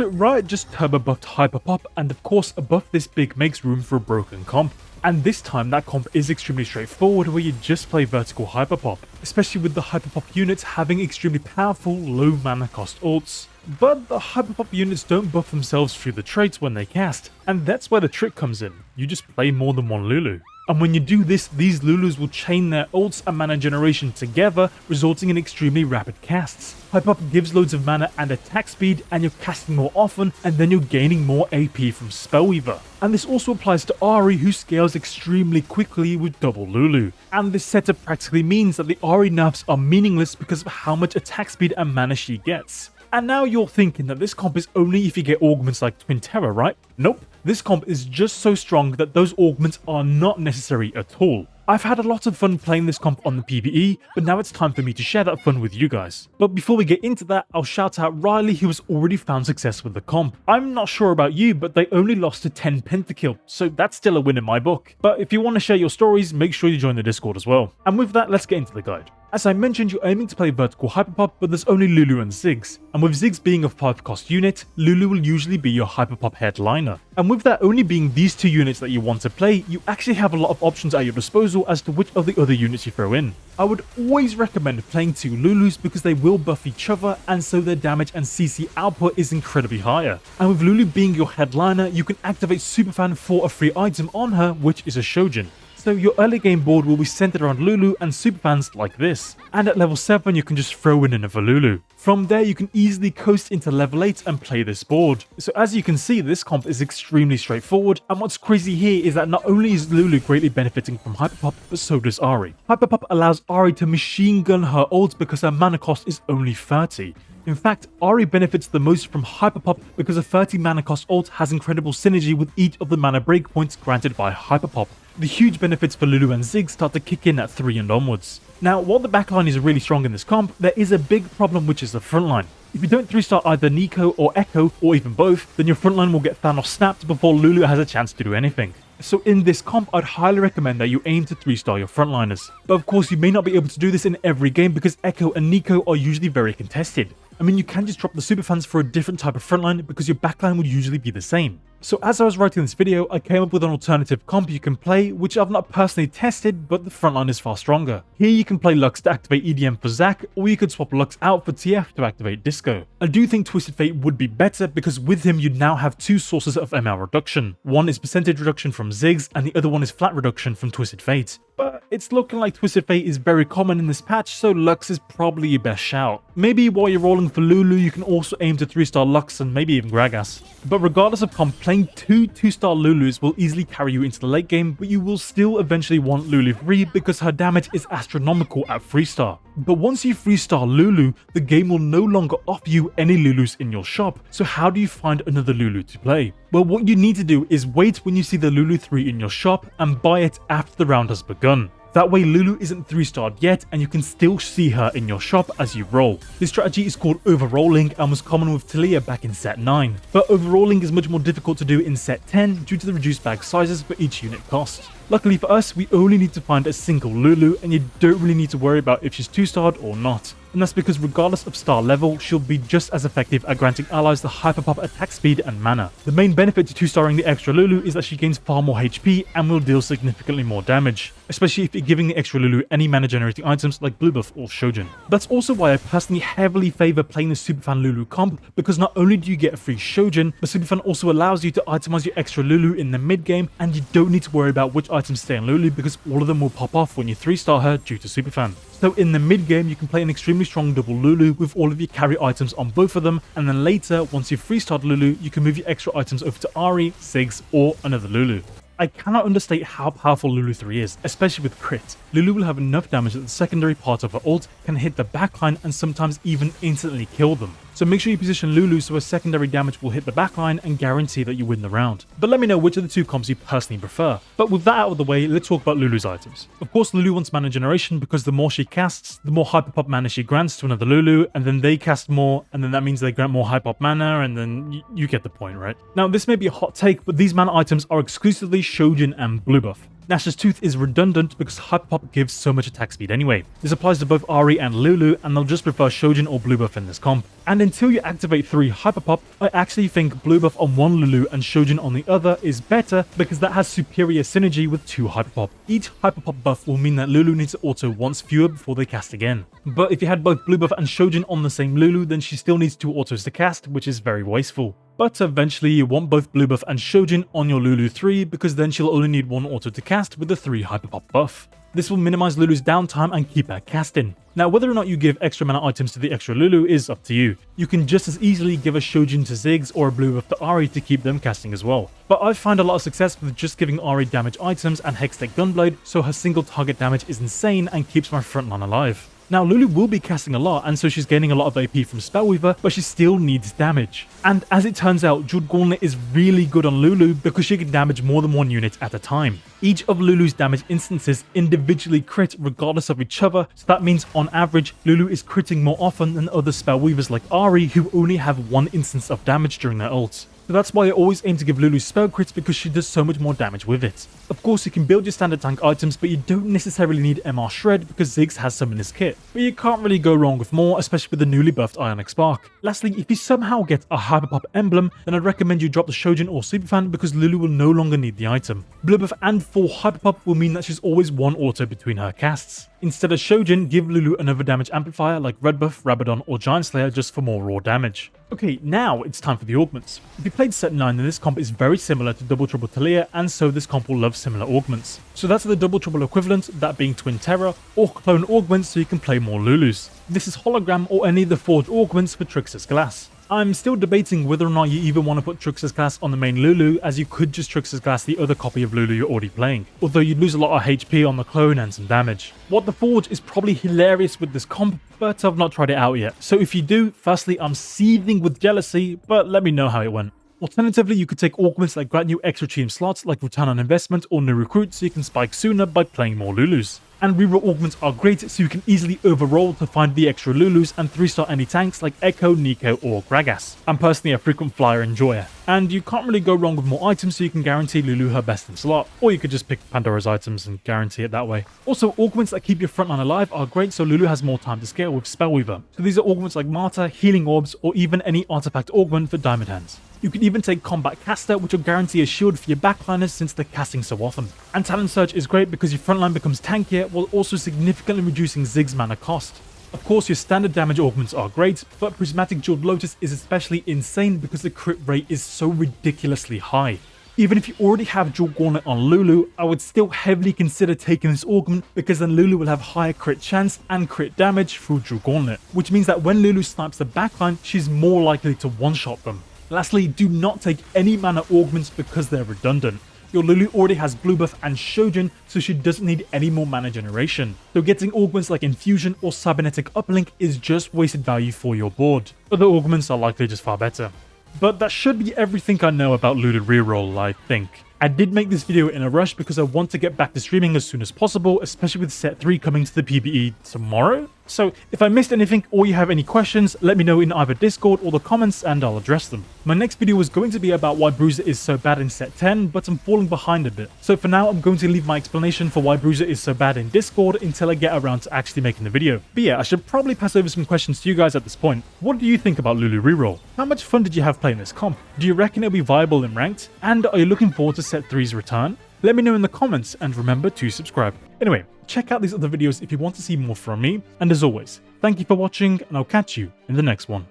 So Riot just turbo buffed Hyper Pop, and of course a buff this big makes room for a broken comp. And this time that comp is extremely straightforward, where you just play vertical Hyper Pop, especially with the Hyper Pop units having extremely powerful low mana cost ults. But the Hyper Pop units don't buff themselves through the traits when they cast, and that's where the trick comes in. You just play more than one Lulu. And when you do this, these Lulus will chain their ults and mana generation together, resulting in extremely rapid casts. Hyper Pop gives loads of mana and attack speed, and you're casting more often, and then you're gaining more AP from Spellweaver. And this also applies to Ahri, who scales extremely quickly with double Lulu. And this setup practically means that the Ahri nerfs are meaningless because of how much attack speed and mana she gets. And now you're thinking that this comp is only if you get augments like Twin Terror, right? Nope, this comp is just so strong that those augments are not necessary at all. I've had a lot of fun playing this comp on the PvE, but now it's time for me to share that fun with you guys. But before we get into that, I'll shout out Riley, who has already found success with the comp. I'm not sure about you, but they only lost to 10 pentakill, so that's still a win in my book. But if you want to share your stories, make sure you join the Discord as well. And with that, let's get into the guide. As I mentioned, you're aiming to play vertical Hyper Pop, but there's only Lulu and Ziggs. And with Ziggs being a 5 cost unit, Lulu will usually be your Hyper Pop headliner. And with that only being these two units that you want to play, you actually have a lot of options at your disposal as to which of the other units you throw in. I would always recommend playing two Lulus because they will buff each other, and so their damage and CC output is incredibly higher. And with Lulu being your headliner, you can activate Superfan for a free item on her, which is a Shojin. So your early game board will be centered around Lulu and superfans like this. And at level 7 you can just throw in another Lulu. From there you can easily coast into level 8 and play this board. So as you can see, this comp is extremely straightforward, and what's crazy here is that not only is Lulu greatly benefiting from Hyper Pop, but so does Ahri. Hyper Pop allows Ahri to machine gun her ult because her mana cost is only 30. In fact, Ahri benefits the most from Hyper Pop because a 30 mana cost ult has incredible synergy with each of the mana breakpoints granted by Hyper Pop. The huge benefits for Lulu and Ziggs start to kick in at 3 and onwards. Now, while the backline is really strong in this comp, there is a big problem, which is the frontline. If you don't 3-star either Nico or Echo, or even both, then your frontline will get Thanos snapped before Lulu has a chance to do anything. So in this comp, I'd highly recommend that you aim to 3-star your frontliners. But of course, you may not be able to do this in every game because Echo and Nico are usually very contested. I mean, you can just drop the superfans for a different type of frontline because your backline would usually be the same. So as I was writing this video, I came up with an alternative comp you can play, which I've not personally tested, but the frontline is far stronger. Here you can play Lux to activate EDM for Zac, or you could swap Lux out for TF to activate Disco. I do think Twisted Fate would be better because with him you now have two sources of ML reduction. One is percentage reduction from Ziggs, and the other one is flat reduction from Twisted Fate. But it's looking like Twisted Fate is very common in this patch, so Lux is probably your best shout. Maybe while you're rolling for Lulu, you can also aim to 3-star Lux and maybe even Gragas. But regardless of comp, playing two 2-star Lulus will easily carry you into the late game, but you will still eventually want Lulu 3 because her damage is astronomical at 3-star. But once you 3-star Lulu, the game will no longer offer you any Lulus in your shop, so how do you find another Lulu to play? Well, what you need to do is wait when you see the Lulu 3 in your shop and buy it after the round has begun. That way Lulu isn't 3-starred yet and you can still see her in your shop as you roll. This strategy is called overrolling and was common with Talia back in set 9. But overrolling is much more difficult to do in set 10 due to the reduced bag sizes for each unit cost. Luckily for us, we only need to find a single Lulu and you don't really need to worry about if she's 2-starred or not. And that's because regardless of star level, she'll be just as effective at granting allies the Hyper Pop attack speed and mana. The main benefit to 2-starring the extra Lulu is that she gains far more HP and will deal significantly more damage, especially if you're giving the extra Lulu any mana generating items like Blue Buff or Shojin. That's also why I personally heavily favour playing the Superfan Lulu comp, because not only do you get a free Shojin, but Superfan also allows you to itemize your extra Lulu in the mid game, and you don't need to worry about which items stay on Lulu because all of them will pop off when you 3-star her due to Superfan. So in the mid game, you can play an extremely strong double Lulu with all of your carry items on both of them, and then later, once you've 3-starred Lulu, you can move your extra items over to Ahri, Ziggs, or another Lulu. I cannot understate how powerful Lulu 3 is, especially with crit. Lulu will have enough damage that the secondary part of her ult can hit the backline and sometimes even instantly kill them. So make sure you position Lulu so her secondary damage will hit the backline and guarantee that you win the round. But let me know which of the two comps you personally prefer. But with that out of the way, let's talk about Lulu's items. Of course, Lulu wants mana generation because the more she casts, the more Hyper Pop mana she grants to another Lulu, and then they cast more, and then that means they grant more Hyper Pop mana, and then you get the point, right? Now, this may be a hot take, but these mana items are exclusively Shojin and Blue Buff. Nash's Tooth is redundant because Hyper Pop gives so much attack speed anyway. This applies to both Ari and Lulu, and they'll just prefer Shojin or Blue Buff in this comp. And until you activate 3 Hyper Pop, I actually think Blue Buff on one Lulu and Shojin on the other is better because that has superior synergy with 2 Hyper Pop. Each Hyper Pop buff will mean that Lulu needs to auto once fewer before they cast again. But if you had both Blue Buff and Shojin on the same Lulu, then she still needs 2 autos to cast, which is very wasteful. But eventually you want both Blue Buff and Shojin on your Lulu 3 because then she'll only need 1 auto to cast with the 3 Hyper Pop buff. This will minimize Lulu's downtime and keep her casting. Now, whether or not you give extra mana items to the extra Lulu is up to you. You can just as easily give a Shojin to Ziggs or a Blue Buff to Ari to keep them casting as well. But I've found a lot of success with just giving Ari damage items and Hextech Gunblade, so her single target damage is insane and keeps my frontline alive. Now, Lulu will be casting a lot, and so she's gaining a lot of AP from Spellweaver, but she still needs damage. And as it turns out, Jeweled Gauntlet is really good on Lulu because she can damage more than 1 unit at a time. Each of Lulu's damage instances individually crit regardless of each other, so that means on average, Lulu is critting more often than other Spellweavers like Ari who only have 1 instance of damage during their ult. So that's why I always aim to give Lulu spell crits because she does so much more damage with it. Of course, you can build your standard tank items, but you don't necessarily need MR Shred because Ziggs has some in his kit. But you can't really go wrong with more, especially with the newly buffed Ionic Spark. Lastly, if you somehow get a Hyper Pop emblem, then I'd recommend you drop the Shojin or Superfan because Lulu will no longer need the item. Blue Buff and 4 Hyper Pop will mean that she's always 1 auto between her casts. Instead of Shojin, give Lulu another damage amplifier like Red Buff, Rabadon or Giant Slayer just for more raw damage. Okay, now it's time for the augments. If you played set 9, then this comp is very similar to Double Trouble Talia, and so this comp will love similar augments. So that's the Double Trouble equivalent, that being Twin Terror, or Clone Augments so you can play more Lulus. This is Hologram or any of the Forged Augments for Trickster's Glass. I'm still debating whether or not you even want to put Trickster's Glass on the main Lulu, as you could just Trickster's Glass the other copy of Lulu you're already playing, although you'd lose a lot of HP on the clone and some damage. What the Forge is probably hilarious with this comp, but I've not tried it out yet. So if you do, firstly I'm seething with jealousy, but let me know how it went. Alternatively, you could take augments that grant you extra team slots like Return on Investment or New Recruit so you can spike sooner by playing more Lulus. And reroll augments are great so you can easily overroll to find the extra Lulus and 3-star any tanks like Echo, Nico or Gragas. I'm personally a frequent flyer enjoyer. And you can't really go wrong with more items so you can guarantee Lulu her best in slot. Or you could just pick Pandora's items and guarantee it that way. Also, augments that keep your frontline alive are great so Lulu has more time to scale with Spellweaver. So these are augments like Martyr, Healing Orbs or even any artifact augment for Diamond Hands. You can even take Combat Caster, which will guarantee a shield for your backliners since they're casting so often. And Talent Surge is great because your frontline becomes tankier while also significantly reducing Ziggs mana cost. Of course, your standard damage augments are great, but Prismatic Jeweled Lotus is especially insane because the crit rate is so ridiculously high. Even if you already have Jeweled Gauntlet on Lulu, I would still heavily consider taking this augment because then Lulu will have higher crit chance and crit damage through Jeweled Gauntlet, which means that when Lulu snipes the backline, she's more likely to one-shot them. Lastly, do not take any mana augments because they're redundant. Your Lulu already has Blue Buff and Shojin, so she doesn't need any more mana generation. So getting augments like Infusion or Cybernetic Uplink is just wasted value for your board. Other augments are likely just far better. But that should be everything I know about Lulu Reroll, I think. I did make this video in a rush because I want to get back to streaming as soon as possible, especially with set 3 coming to the PBE tomorrow. So if I missed anything or you have any questions, let me know in either Discord or the comments and I'll address them. My next video was going to be about why Bruiser is so bad in set 10, but I'm falling behind a bit. So for now, I'm going to leave my explanation for why Bruiser is so bad in Discord until I get around to actually making the video. But yeah, I should probably pass over some questions to you guys at this point. What do you think about Lulu Reroll? How much fun did you have playing this comp? Do you reckon it'll be viable in ranked? And are you looking forward to set 3's return? Let me know in the comments and remember to subscribe. Anyway, check out these other videos if you want to see more from me, and as always, thank you for watching and I'll catch you in the next one.